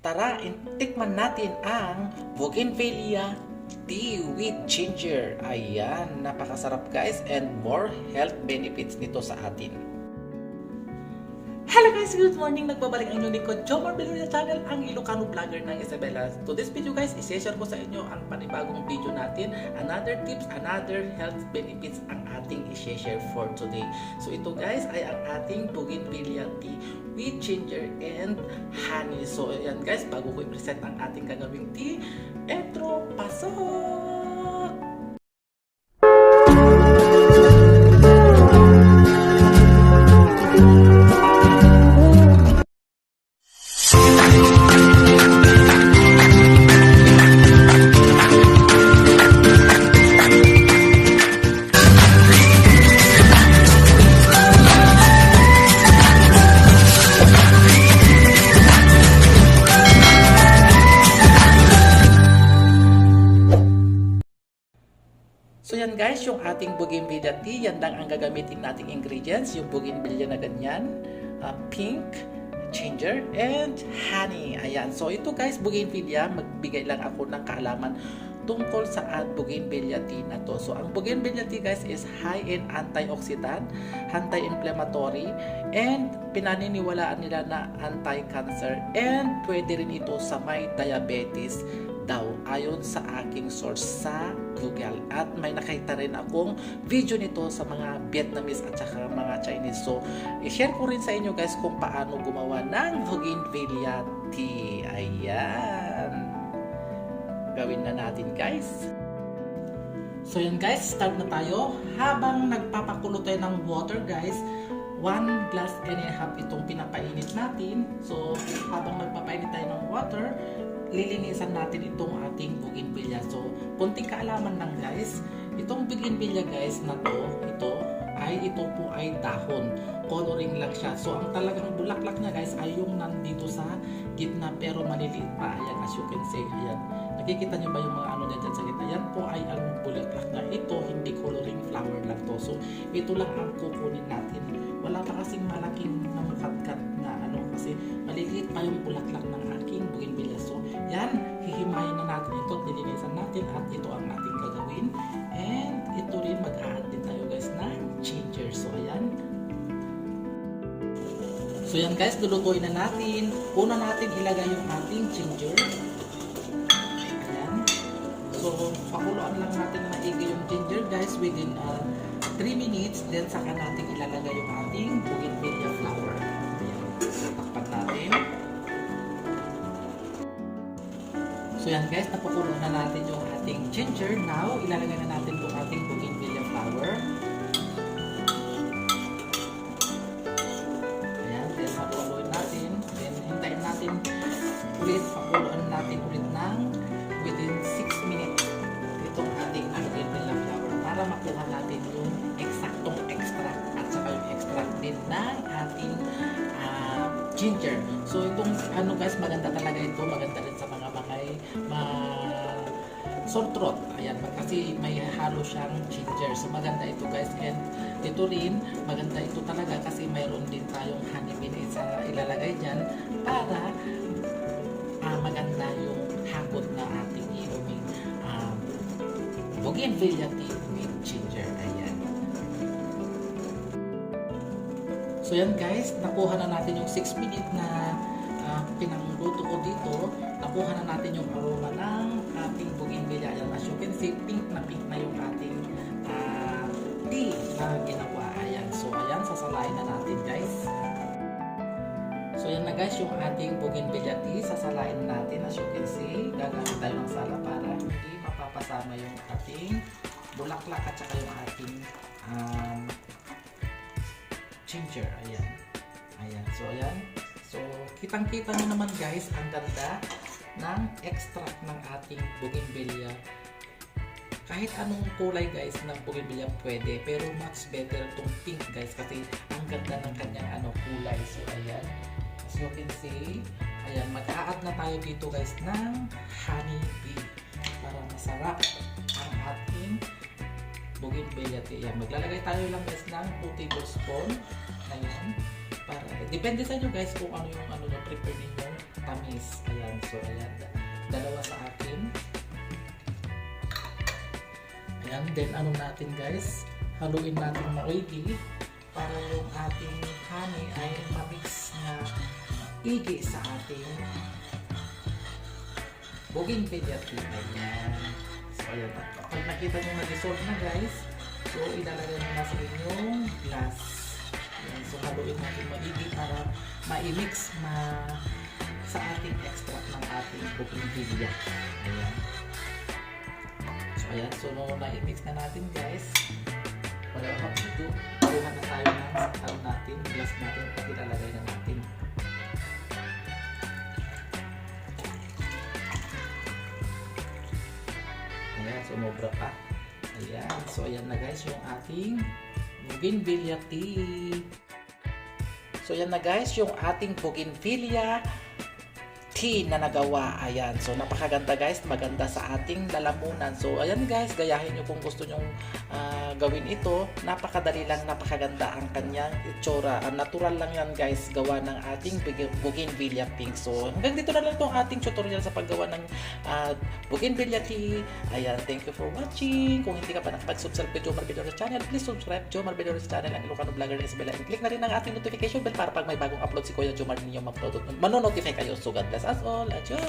Tara, tikman natin ang Bougainvillea tea with ginger. Ayan, napakasarap guys and more health benefits nito sa atin. Hello guys, good morning! Nagbabalik ang inyong lingkod, Jomar Belunya Channel, ang Ilocano vlogger ng Isabela. To this video guys, isi-share ko sa inyo ang panibagong video natin. Another tips, another health benefits ang ating isi-share for today. So ito guys ay ang ating Bougainvillea tea with ginger and honey. So ayan guys, bago ko i-present ang ating gagawing tea, etro, pasok! So yan guys, yung ating Bougainvillea tea, yan lang ang gagamitin nating ingredients, yung Bougainvillea na ganyan, pink, ginger, and honey. Ayan, so ito guys, Bougainvillea, magbigay lang ako ng kaalaman tungkol sa Bougainvillea tea na to. So ang Bougainvillea tea guys is high in antioxidant, anti-inflammatory, and pinaniniwalaan nila na anti-cancer, and pwede rin ito sa may diabetes daw ayon sa aking source sa Google, at may nakita rin akong video nito sa mga Vietnamese at saka mga Chinese. So i-share ko rin sa inyo guys kung paano gumawa ng Bougainvillea tea. Ayan, gawin na natin guys. So yan guys, start na tayo. Habang nagpapakulo tayo ng water guys, 1 glass and a half itong pinapainit natin. So habang nagpapainit tayo ng water, lilinisan natin itong ating Bougainvillea. So, konting kaalaman lang guys. Itong Bougainvillea guys na to, ito po ay dahon. Coloring lang siya. So, ang talagang bulaklak niya guys ay yung nandito sa gitna pero maliliit pa. Ayan, as you can see. Ayan. Nakikita niyo ba yung mga ano niya dyan sa gitna? Ayan po ay ang bulaklak na ito. Hindi coloring flower lang to. So, ito lang ang kukunin natin. Wala pa kasing malaking namukatkat na ano kasi maliliit pa yung bulaklak ng aking Bougainvillea. So, yan, hihimayin na natin ito, lilinisan natin at ito ang ating gagawin. And ito rin, mag-add din tayo guys ng ginger. So, ayan. So, yan guys, lulutuin na natin. Una natin ilagay yung ating ginger. Ayan. So, pakuluan lang natin na maigi yung ginger guys within 3 minutes. Then, saka natin ilalagay yung ating Bougainvillea flower. Ayan. So, takpan natin. So yan guys, napakulo na natin yung ating ginger. Now, ilalagay na natin yung ating Bougainvillea flower. Ayan, then pakuloyin natin. Then hintayin natin ulit, pakuluan natin ulit ng within 6 minutes itong ating Bougainvillea flower para makuha natin yung eksaktong extract at saka yung extract din ng ating ginger. So itong ano guys, maganda talaga ito, maganda rin sa mga sore throat. Ayan, kasi may halo siyang ginger. So maganda ito guys, and ito rin maganda ito talaga kasi mayroon din tayong honey bean sa ilalagay dyan para maganda yung hapon na ating inumin Bougainvillea tea with ginger. Ayan. So yan guys, nakuha na natin yung 6 minute na pinangluto ko dito. Nakuha na natin yung aroma ng ating Bougainvillea. Ayan, as you can see, pink na yung ating tea na ginawa. Ayan, so ayan, sasalain na natin guys. So yan na guys, yung ating Bougainvillea tea, sasalain natin. As you can see, gagamit tayo ng sala para hindi mapapasama yung ating bulaklak at saka yung ating ginger. Ayan. Ayan, so ayan. So, kitang-kita nyo naman guys, ang ganda ng extract ng ating Bougainvillea. Kahit anong kulay guys ng Bougainvillea pwede, pero much better itong pink guys kasi ang ganda ng kanyang kulay. So, ayan. As you can see, ayan, mag-a-add na tayo dito guys ng honey bee para masarap ang ating Bougainvillea tea. Ayan, maglalagay tayo lang guys ng 2 tablespoon. Ayan. Para, depende sa inyo guys kung ano yung prefer ninyo tamis. Ayan. So, ayan. Dalawa sa akin. Ayan. Then, ano natin guys? Haluin natin maigi para yung ating honey ay mabix na igi sa ating bougainvillea tea. Ayan. So, ayan. Pag nakita nyo na-dissolve na guys, so, ilalagay nyo na sa inyong glass. Ayan. So, haluin natin maigi para ma-mix sa ating extract ng ating bougainvillea. Ayan. So, ayan. So, na-mix na natin guys. Wala pa dito. Kuha na tayo ng natin, glass natin at ilalagay na natin. Ayan. So, mobra pa. Ayan. So, ayan na guys yung ating bougainvillea tea. So, yan na guys, yung ating bougainvillea tea na nagawa. Ayan. So, napakaganda guys. Maganda sa ating lalamunan. So, ayan guys, gayahin nyo kung gusto nyong gawin ito. Napakadali lang, napakaganda ang kanyang itsura. Natural lang yan guys, gawa ng ating bougainvillea pink. So, hanggang dito na lang itong ating tutorial sa paggawa ng bougainvillea tea. Ayan, thank you for watching. Kung hindi ka pa nakapag-subscribe kay Jomar Bedores channel, please subscribe Jomar Bedores channel, ang Ilocano Vlogger na Isabela. And click na rin ang ating notification bell para pag may bagong upload si Kuya Jomar ninyo manonotify kayo. So, God bless us all. Adios!